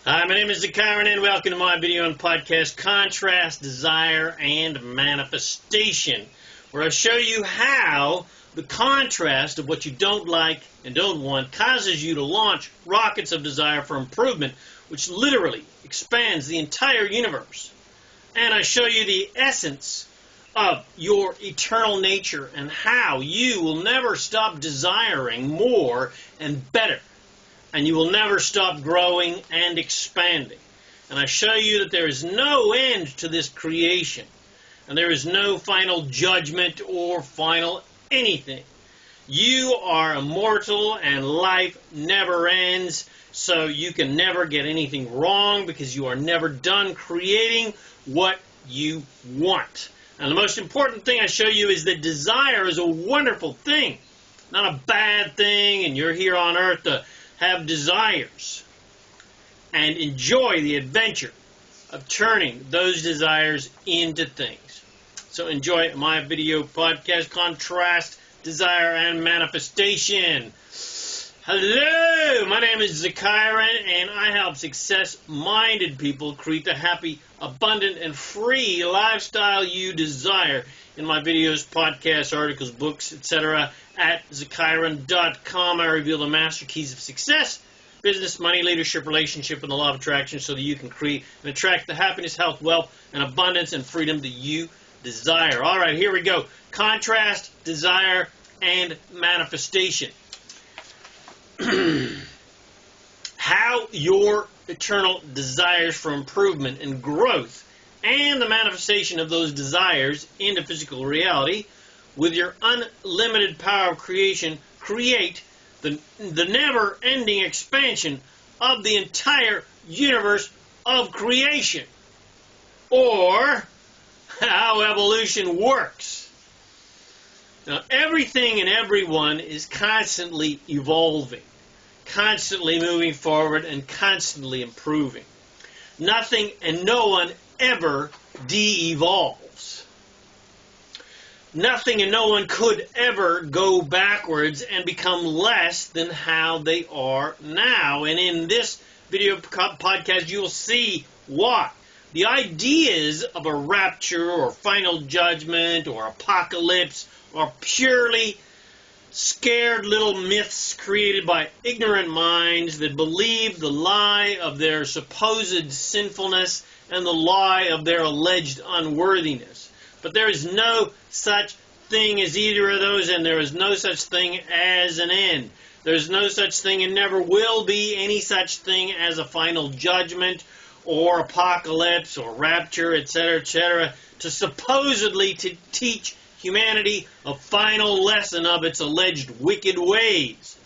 Hi, my name is ZaKaiRan and welcome to my video and podcast, Contrast, Desire, and Manifestation, where I show you how the contrast of what you don't like and don't want causes you to launch rockets of desire for improvement, which literally expands the entire universe. And I show you the essence of your eternal nature and how you will never stop desiring more and better. And you will never stop growing and expanding. And I show you that there is no end to this creation. And there is no final judgment or final anything. You are immortal and life never ends. So you can never get anything wrong because you are never done creating what you want. And the most important thing I show you is that desire is a wonderful thing. Not a bad thing, and you're here on earth to have desires and enjoy the adventure of turning those desires into things. So enjoy my video podcast, Contrast, Desire, and Manifestation. Hello, my name is ZaKaiRan, and I help success-minded people create the happy, abundant, and free lifestyle you desire in my videos, podcasts, articles, books, etc. At ZaKaiRan.com, I reveal the master keys of success, business, money, leadership, relationship, and the law of attraction so that you can create and attract the happiness, health, wealth, and abundance and freedom that you desire. All right, here we go. Contrast, desire, and manifestation. How your eternal desires for improvement and growth and the manifestation of those desires into physical reality with your unlimited power of creation create the never-ending expansion of the entire universe of creation, or how evolution works. Now, everything and everyone is constantly evolving, constantly moving forward, and constantly improving. Nothing and no one ever de-evolves. Nothing and no one could ever go backwards and become less than how they are now. And in this video podcast, you will see why. The ideas of a rapture or final judgment or apocalypse are purely scared little myths created by ignorant minds that believe the lie of their supposed sinfulness and the lie of their alleged unworthiness. But there is no such thing as either of those, and there is no such thing as an end. There's no such thing and never will be any such thing as a final judgment or apocalypse or rapture, etc., to supposedly to teach humanity a final lesson of its alleged wicked ways.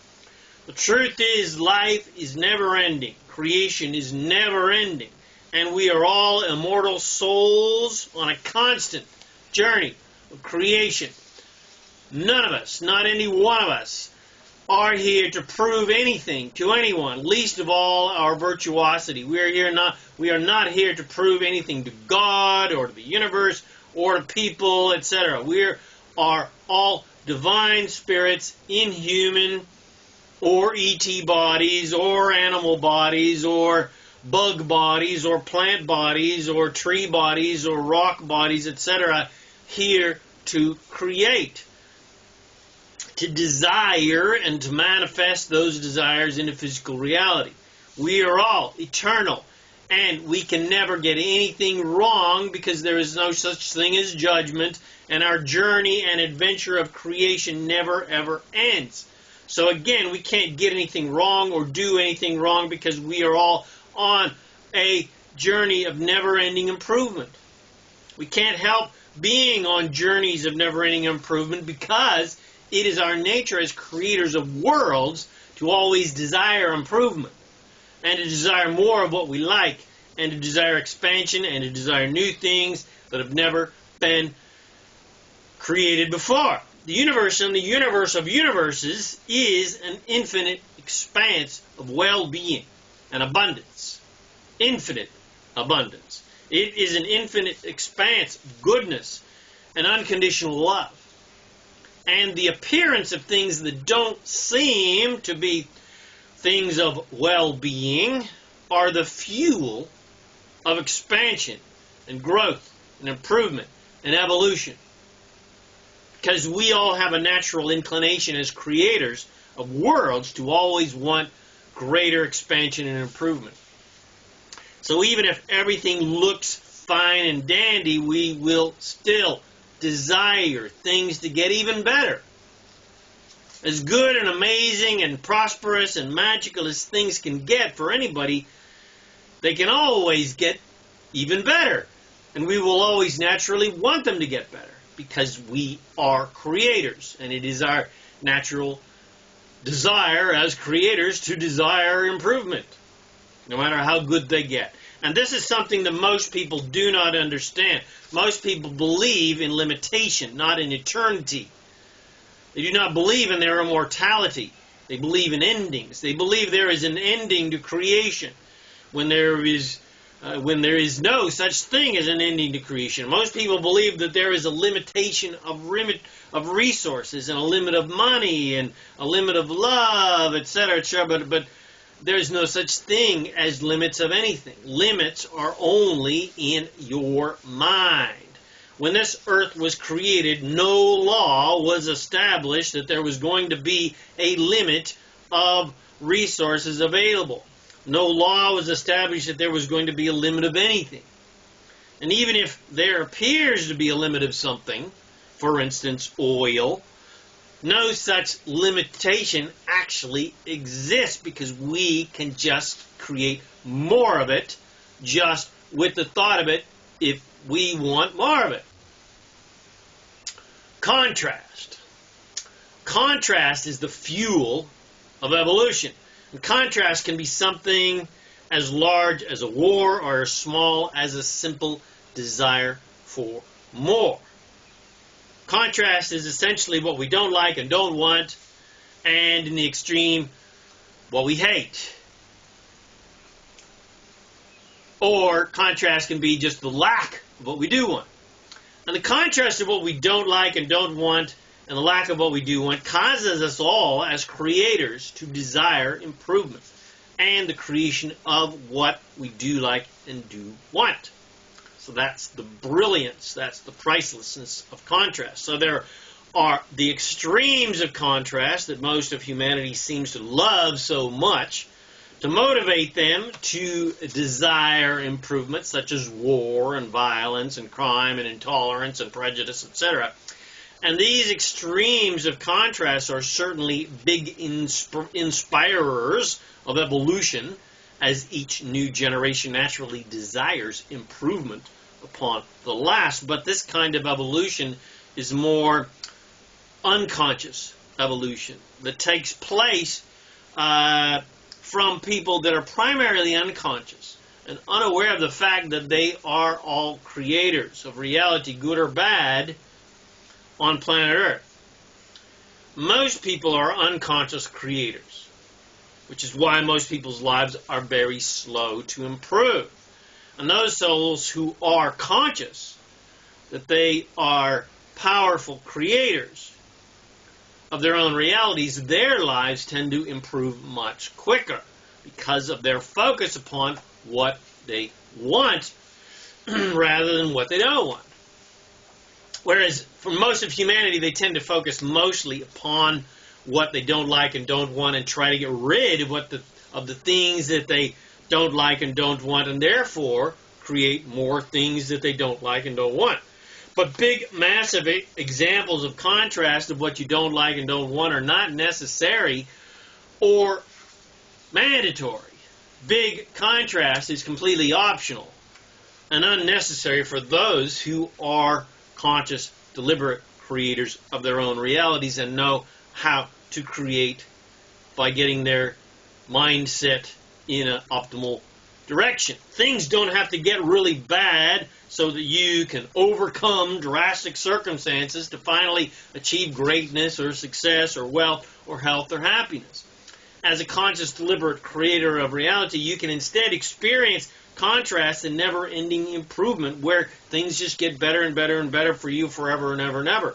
The truth is, life is never ending. Creation is never ending. And we are all immortal souls on a constant journey of creation. None of us, not any one of us, are here to prove anything to anyone, least of all our virtuosity. We are not here to prove anything to God or to the universe or to people, etc. We are all divine spirits in human or ET bodies or animal bodies or bug bodies or plant bodies or tree bodies or rock bodies, etc., here to create, to desire and to manifest those desires into physical reality. We are all eternal, and we can never get anything wrong because there is no such thing as judgment, and our journey and adventure of creation never ever ends. So again, we can't get anything wrong or do anything wrong because we are all on a journey of never-ending improvement. We can't help being on journeys of never-ending improvement because it is our nature as creators of worlds to always desire improvement and to desire more of what we like and to desire expansion and to desire new things that have never been created before. The universe and the universe of universes is an infinite expanse of well-being and abundance. Infinite abundance. It is an infinite expanse of goodness and unconditional love. And the appearance of things that don't seem to be things of well-being are the fuel of expansion and growth and improvement and evolution. Because we all have a natural inclination as creators of worlds to always want greater expansion and improvement. So even if everything looks fine and dandy, we will still desire things to get even better. As good and amazing and prosperous and magical as things can get for anybody, they can always get even better. And we will always naturally want them to get better because we are creators. And it is our natural desire as creators to desire improvement, no matter how good they get. And this is something that most people do not understand. Most people believe in limitation, not in eternity. They do not believe in their immortality. They believe in endings. They believe there is an ending to creation when there is no such thing as an ending to creation. Most people believe that there is a limitation of resources and a limit of money and a limit of love, etc., etc. But there's no such thing as limits of anything. Limits are only in your mind. When this earth was created, no law was established that there was going to be a limit of resources available. No law was established that there was going to be a limit of anything. And even if there appears to be a limit of something, for instance, oil, no such limitation actually exists because we can just create more of it just with the thought of it if we want more of it. Contrast. Contrast is the fuel of evolution. And contrast can be something as large as a war or as small as a simple desire for more. Contrast is essentially what we don't like and don't want, and in the extreme, what we hate. Or contrast can be just the lack of what we do want. And the contrast of what we don't like and don't want and the lack of what we do want causes us all as creators to desire improvement and the creation of what we do like and do want. So that's the brilliance, that's the pricelessness of contrast. So there are the extremes of contrast that most of humanity seems to love so much to motivate them to desire improvement, such as war and violence and crime and intolerance and prejudice, etc. And these extremes of contrast are certainly big inspirers of evolution, as each new generation naturally desires improvement upon the last. But this kind of evolution is more unconscious evolution that takes place from people that are primarily unconscious and unaware of the fact that they are all creators of reality, good or bad, on planet Earth. Most people are unconscious creators, which is why most people's lives are very slow to improve. And those souls who are conscious that they are powerful creators of their own realities, their lives tend to improve much quicker because of their focus upon what they want rather than what they don't want. Whereas for most of humanity, they tend to focus mostly upon what they don't like and don't want and try to get rid of the things that they don't like and don't want, and therefore create more things that they don't like and don't want. But big, massive examples of contrast of what you don't like and don't want are not necessary or mandatory. Big contrast is completely optional and unnecessary for those who are conscious, deliberate creators of their own realities and know how to create by getting their mindset in an optimal direction. Things don't have to get really bad so that you can overcome drastic circumstances to finally achieve greatness or success or wealth or health or happiness. As a conscious, deliberate creator of reality, you can instead experience contrast and never-ending improvement where things just get better and better and better for you forever and ever and ever.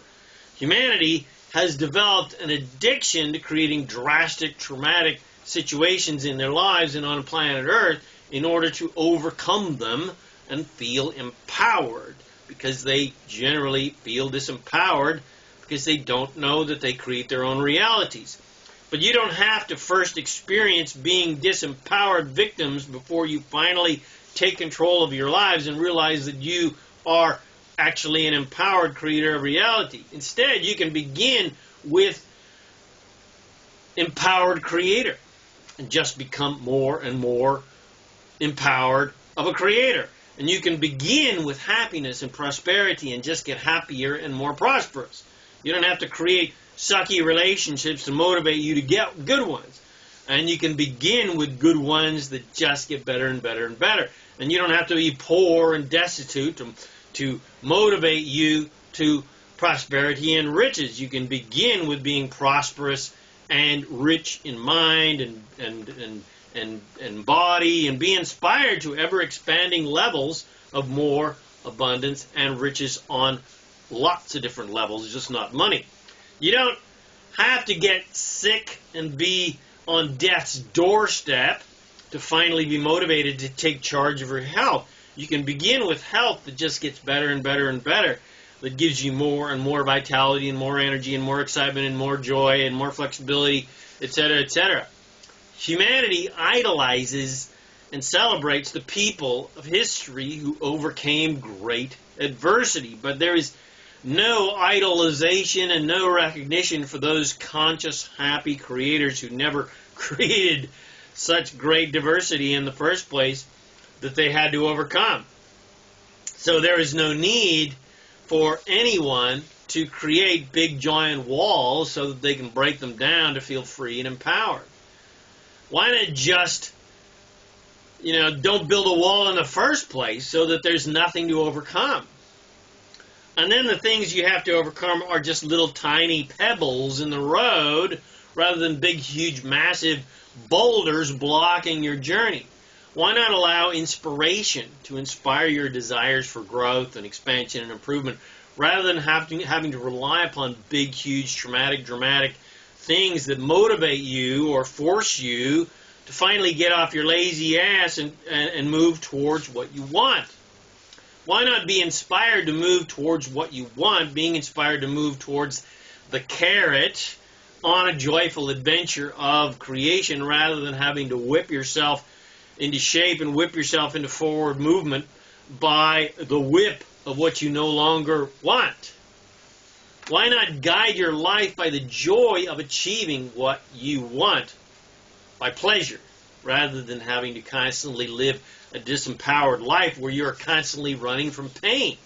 Humanity has developed an addiction to creating drastic, traumatic situations in their lives and on planet Earth in order to overcome them and feel empowered, because they generally feel disempowered because they don't know that they create their own realities. But you don't have to first experience being disempowered victims before you finally take control of your lives and realize that you are actually an empowered creator of reality. Instead, you can begin with empowered creator and just become more and more empowered of a creator. And you can begin with happiness and prosperity and just get happier and more prosperous. You don't have to create sucky relationships to motivate you to get good ones. And you can begin with good ones that just get better and better and better. And you don't have to be poor and destitute to motivate you to prosperity and riches. You can begin with being prosperous and rich in mind and body, and be inspired to ever-expanding levels of more abundance and riches on lots of different levels, just not money. You don't have to get sick and be on death's doorstep to finally be motivated to take charge of your health. You can begin with health that just gets better and better and better, that gives you more and more vitality and more energy and more excitement and more joy and more flexibility, etc., etc. Humanity idolizes and celebrates the people of history who overcame great adversity, but there is no idolization and no recognition for those conscious, happy creators who never created such great diversity in the first place that they had to overcome. So there is no need for anyone to create big giant walls so that they can break them down to feel free and empowered. Why not just, don't build a wall in the first place so that there's nothing to overcome? And then the things you have to overcome are just little tiny pebbles in the road rather than big, huge, massive boulders blocking your journey. Why not allow inspiration to inspire your desires for growth and expansion and improvement rather than having to rely upon big, huge, traumatic, dramatic things that motivate you or force you to finally get off your lazy ass and move towards what you want? Why not be inspired to move towards what you want, being inspired to move towards the carrot on a joyful adventure of creation rather than having to whip yourself into shape and whip yourself into forward movement by the whip of what you no longer want? Why not guide your life by the joy of achieving what you want by pleasure rather than having to constantly live a disempowered life where you're constantly running from pain?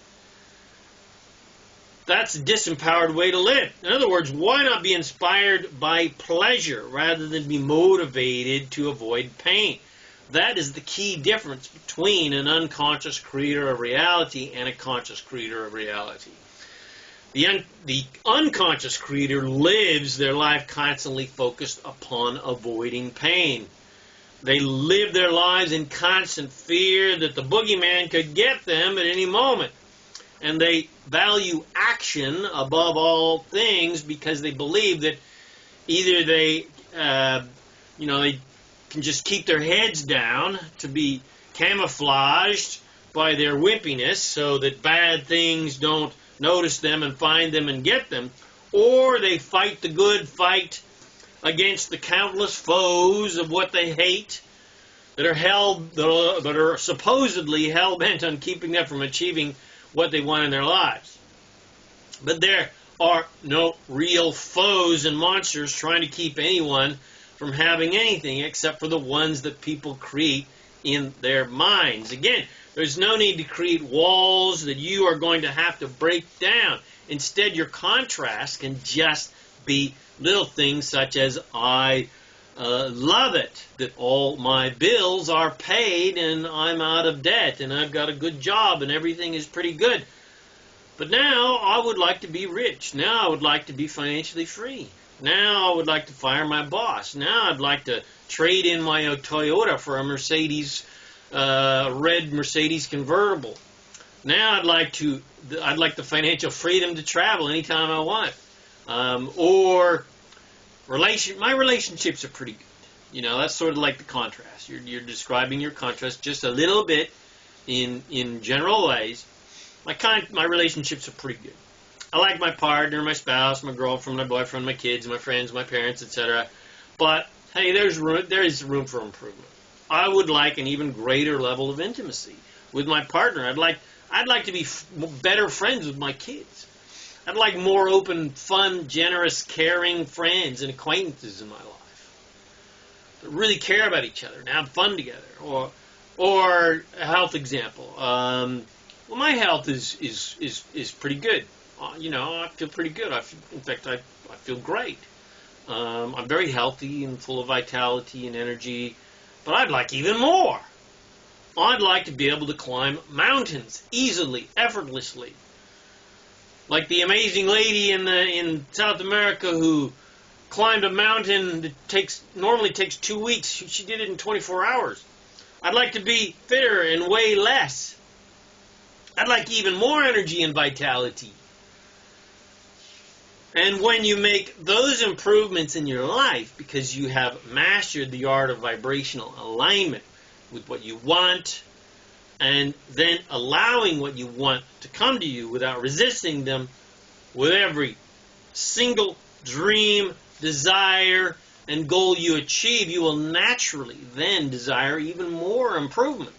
That's a disempowered way to live. In other words, why not be inspired by pleasure rather than be motivated to avoid pain? That is the key difference between an unconscious creator of reality and a conscious creator of reality. The unconscious creator lives their life constantly focused upon avoiding pain. They live their lives in constant fear that the boogeyman could get them at any moment. And they value action above all things because they believe that either they can just keep their heads down to be camouflaged by their wimpiness so that bad things don't notice them and find them and get them, or they fight the good fight against the countless foes of what they hate that are supposedly hell-bent on keeping them from achieving what they want in their lives. But there are no real foes and monsters trying to keep anyone from having anything except for the ones that people create in their minds. Again, there's no need to create walls that you are going to have to break down. Instead, your contrast can just be little things such as, I love it that all my bills are paid and I'm out of debt and I've got a good job and everything is pretty good. But now I would like to be rich. Now I would like to be financially free. Now I would like to fire my boss. Now I'd like to trade in my Toyota for a red Mercedes convertible. Now I'd like the financial freedom to travel anytime I want. My relationships are pretty good. You know, that's sort of like the contrast. You're describing your contrast just a little bit in general ways. My relationships are pretty good. I like my partner, my spouse, my girlfriend, my boyfriend, my kids, my friends, my parents, etc. But hey, there is room for improvement. I would like an even greater level of intimacy with my partner. I'd like to be better friends with my kids. I'd like more open, fun, generous, caring friends and acquaintances in my life that really care about each other and have fun together. Or a health example. Well, my health is pretty good. You know, I feel pretty good. In fact, I feel great. I'm very healthy and full of vitality and energy, but I'd like even more. I'd like to be able to climb mountains easily, effortlessly. Like the amazing lady in South America who climbed a mountain that normally takes 2 weeks. She did it in 24 hours. I'd like to be fitter and weigh less. I'd like even more energy and vitality. And when you make those improvements in your life because you have mastered the art of vibrational alignment with what you want, and then allowing what you want to come to you without resisting them, with every single dream, desire, and goal you achieve, you will naturally then desire even more improvement.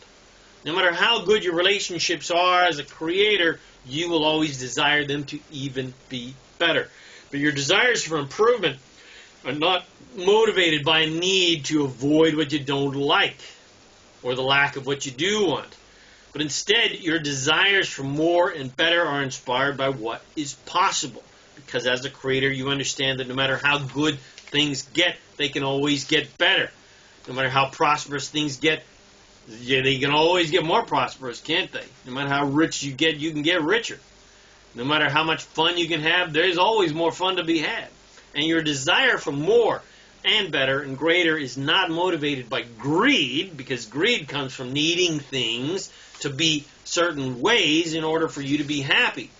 No matter how good your relationships are as a creator, you will always desire them to even be better. But your desires for improvement are not motivated by a need to avoid what you don't like or the lack of what you do want. But instead, your desires for more and better are inspired by what is possible. Because as a creator, you understand that no matter how good things get, they can always get better. No matter how prosperous things get, they can always get more prosperous, can't they? No matter how rich you get, you can get richer. No matter how much fun you can have, there's always more fun to be had. And your desire for more and better and greater is not motivated by greed, because greed comes from needing things to be certain ways in order for you to be happy.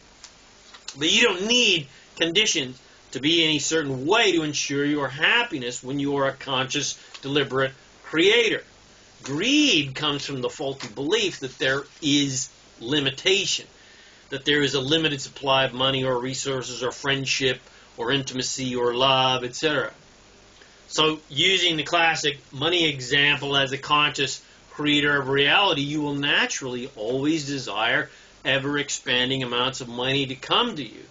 But you don't need conditions to be any certain way to ensure your happiness when you are a conscious, deliberate creator. Greed comes from the faulty belief that there is limitation, that there is a limited supply of money or resources or friendship or intimacy or love, etc. So using the classic money example as a conscious creator of reality, you will naturally always desire ever-expanding amounts of money to come to you.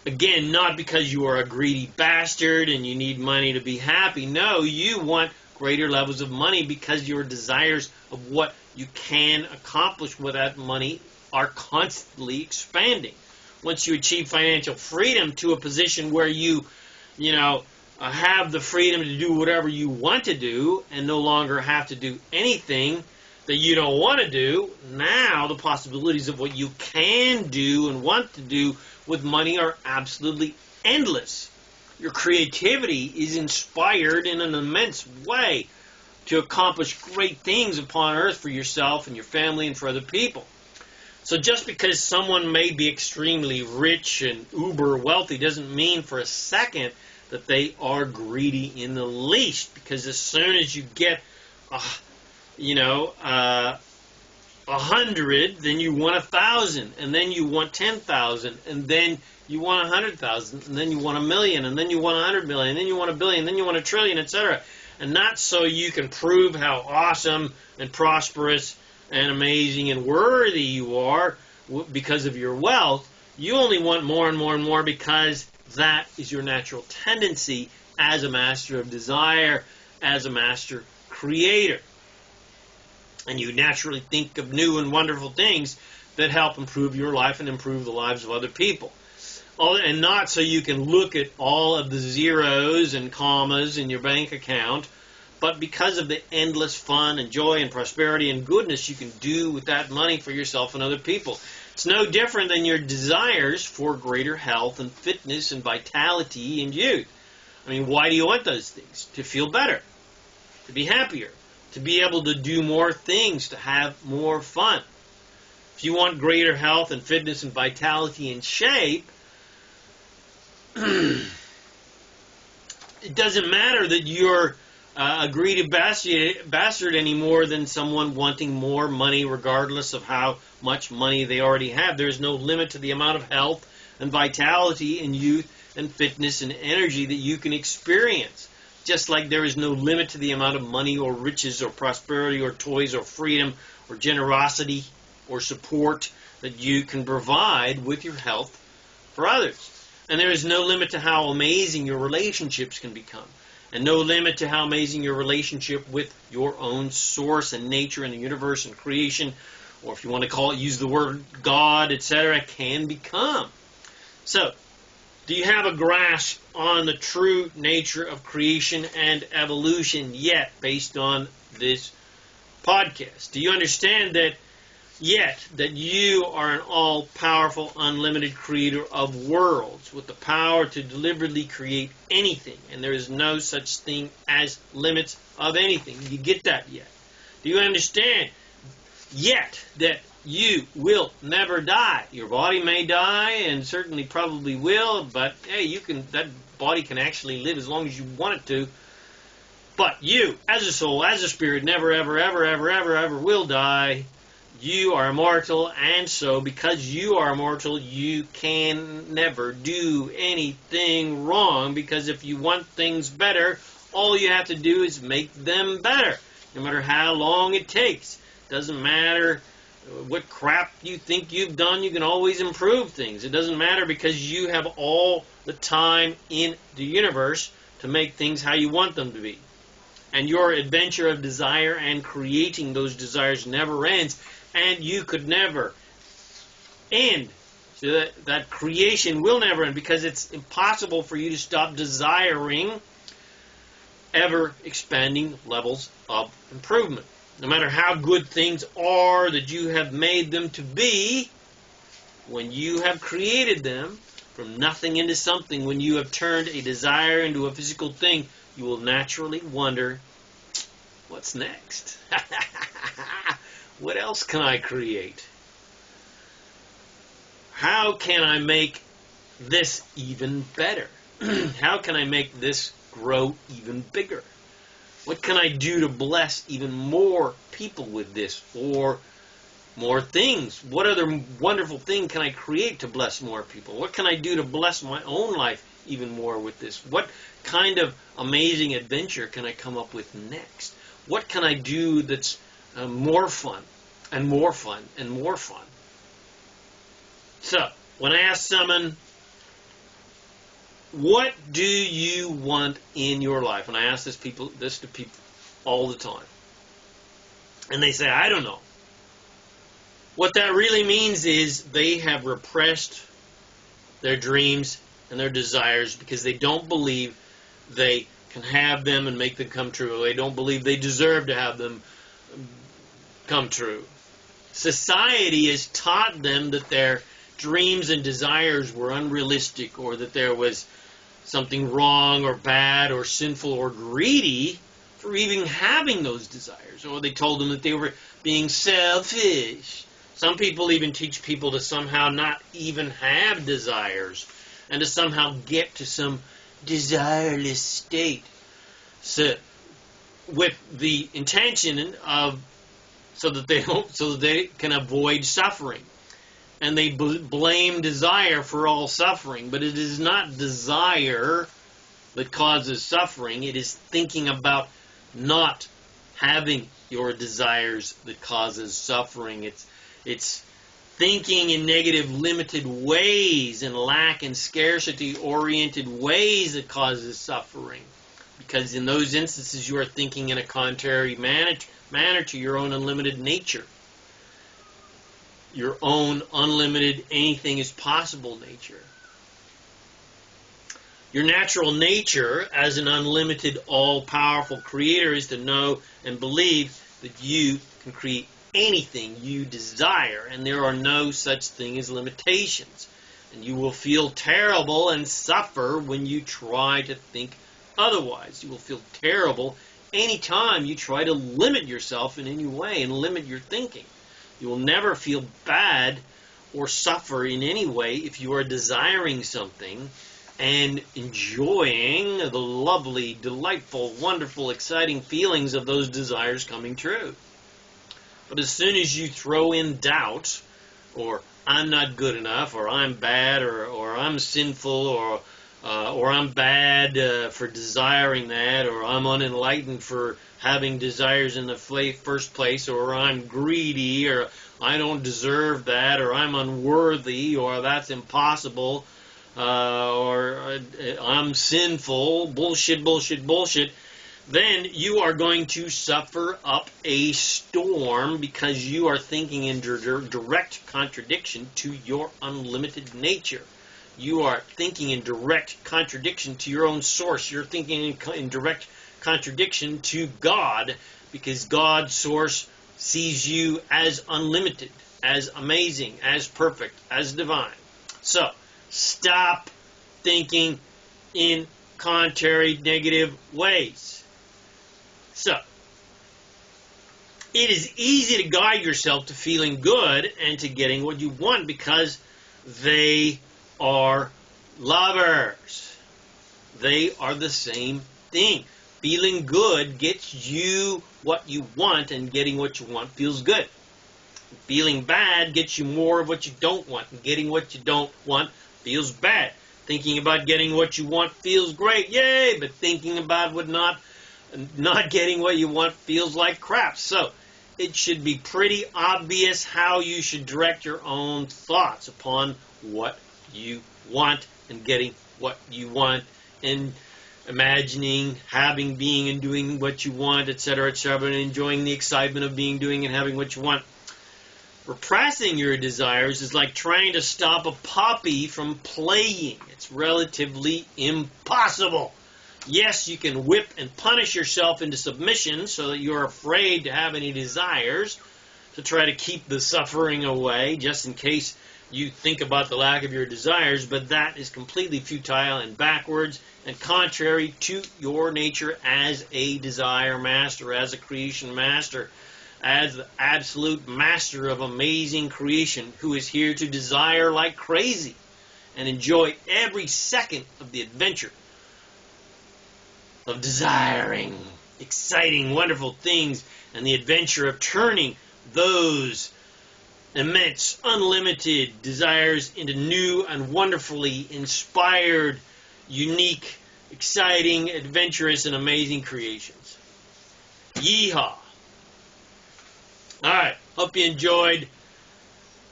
Again, not because you are a greedy bastard and you need money to be happy. No, you want greater levels of money because your desires of what you can accomplish with that money are constantly expanding. Once you achieve financial freedom to a position where you have the freedom to do whatever you want to do and no longer have to do anything that you don't want to do, now the possibilities of what you can do and want to do with money are absolutely endless. Your creativity is inspired in an immense way to accomplish great things upon earth for yourself and your family and for other people. So just because someone may be extremely rich and uber wealthy doesn't mean for a second that they are greedy in the least, because as soon as you get 100, then you want 1,000, and then you want 10,000, and then you want 100,000, and then you want 1,000,000, and then you want 100 million, and then you want 1 billion, and then you want 1 trillion, etc. And not so you can prove how awesome and prosperous and amazing and worthy you are because of your wealth. You only want more and more and more because that is your natural tendency as a master of desire, as a master creator. And you naturally think of new and wonderful things that help improve your life and improve the lives of other people. And not so you can look at all of the zeros and commas in your bank account, but because of the endless fun and joy and prosperity and goodness you can do with that money for yourself and other people. It's no different than your desires for greater health and fitness and vitality and youth. I mean, why do you want those things? To feel better, to be happier, to be able to do more things, to have more fun. If you want greater health and fitness and vitality and shape, it doesn't matter that you're a greedy bastard any more than someone wanting more money regardless of how much money they already have. There's no limit to the amount of health and vitality and youth and fitness and energy that you can experience. Just like there is no limit to the amount of money or riches or prosperity or toys or freedom or generosity or support that you can provide with your health for others. And there is no limit to how amazing your relationships can become. And no limit to how amazing your relationship with your own source and nature and the universe and creation, or if you want to call it, use the word God, etc., can become. So, do you have a grasp on the true nature of creation and evolution yet, based on this podcast? Do you understand that you are an all-powerful, unlimited creator of worlds with the power to deliberately create anything, and there is no such thing as limits of anything? Do you get that yet? Do you understand yet that you will never die? Your body may die, and certainly probably will, but hey, that body can actually live as long as you want it to. But you, as a soul, as a spirit, never, ever, ever, ever, ever, ever will die. You are immortal, and so because you are immortal, you can never do anything wrong, because if you want things better, all you have to do is make them better, no matter how long it takes. Doesn't matter what crap you think you've done, you can always improve things. It doesn't matter, because you have all the time in the universe to make things how you want them to be. And your adventure of desire and creating those desires never ends, and you could never end. So that creation will never end, because it's impossible for you to stop desiring ever expanding levels of improvement. No matter how good things are that you have made them to be, when you have created them from nothing into something, when you have turned a desire into a physical thing, you will naturally wonder, what's next? What else can I create? How can I make this even better? How can I make this grow even bigger? What can I do to bless even more people with this, or more things? What other wonderful thing can I create to bless more people? What can I do to bless my own life even more with this? What kind of amazing adventure can I come up with next? What can I do that's more fun and more fun and more fun? So, when I ask someone, what do you want in your life? And I ask this to people all the time. And they say, I don't know. What that really means is they have repressed their dreams and their desires because they don't believe they can have them and make them come true. They don't believe they deserve to have them come true. Society has taught them that their dreams and desires were unrealistic, or that there was something wrong or bad or sinful or greedy for even having those desires. Or they told them that they were being selfish. Some people even teach people to somehow not even have desires, and to somehow get to some desireless state, so with the intention of so that they can avoid suffering. And they blame desire for all suffering, but it is not desire that causes suffering. It is thinking about not having your desires that causes suffering. It's thinking in negative, limited ways, and lack and scarcity-oriented ways that causes suffering. Because in those instances, you are thinking in a contrary manner to your own unlimited nature. Your own unlimited, anything is possible nature. Your natural nature as an unlimited, all-powerful creator is to know and believe that you can create anything you desire, and there are no such thing as limitations. And you will feel terrible and suffer when you try to think otherwise. You will feel terrible anytime you try to limit yourself in any way and limit your thinking. You will never feel bad or suffer in any way if you are desiring something and enjoying the lovely, delightful, wonderful, exciting feelings of those desires coming true. But as soon as you throw in doubt, or I'm not good enough, or I'm bad, or I'm sinful, or I'm bad for desiring that, or I'm unenlightened for having desires in the first place, or I'm greedy, or I don't deserve that, or I'm unworthy, or that's impossible, or I'm sinful, bullshit, bullshit, bullshit, then you are going to suffer up a storm because you are thinking in direct contradiction to your unlimited nature. You are thinking in direct contradiction to your own source. You're thinking in direct contradiction to God, because God's source sees you as unlimited, as amazing, as perfect, as divine. So, stop thinking in contrary, negative ways. So, it is easy to guide yourself to feeling good and to getting what you want because they are lovers. They are the same thing. Feeling good gets you what you want, and getting what you want feels good. Feeling bad gets you more of what you don't want, and getting what you don't want feels bad. Thinking about getting what you want feels great, yay, but thinking about not getting what you want feels like crap. So it should be pretty obvious how you should direct your own thoughts upon what you want and getting what you want, and imagining, having, being, and doing what you want, etc., and enjoying the excitement of being, doing, and having what you want. Repressing your desires is like trying to stop a puppy from playing. It's relatively impossible. Yes, you can whip and punish yourself into submission so that you're afraid to have any desires, to try to keep the suffering away, just in case you think about the lack of your desires, but that is completely futile and backwards and contrary to your nature as a desire master, as a creation master, as the absolute master of amazing creation, who is here to desire like crazy and enjoy every second of the adventure of desiring exciting, wonderful things, and the adventure of turning those immense, unlimited desires into new and wonderfully inspired, unique, exciting, adventurous, and amazing creations. Yeehaw! Alright, hope you enjoyed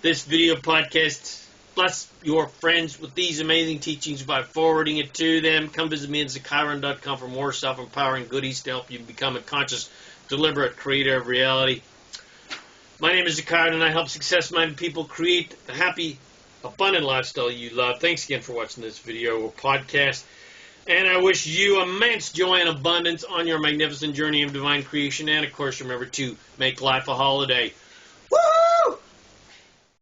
this video podcast. Bless your friends with these amazing teachings by forwarding it to them. Come visit me at ZaKaiRan.com for more self-empowering goodies to help you become a conscious, deliberate creator of reality. My name is ZaKaiRan, and I help success-minded people create the happy, abundant lifestyle you love. Thanks again for watching this video or podcast. And I wish you immense joy and abundance on your magnificent journey of divine creation. And, of course, remember to make life a holiday.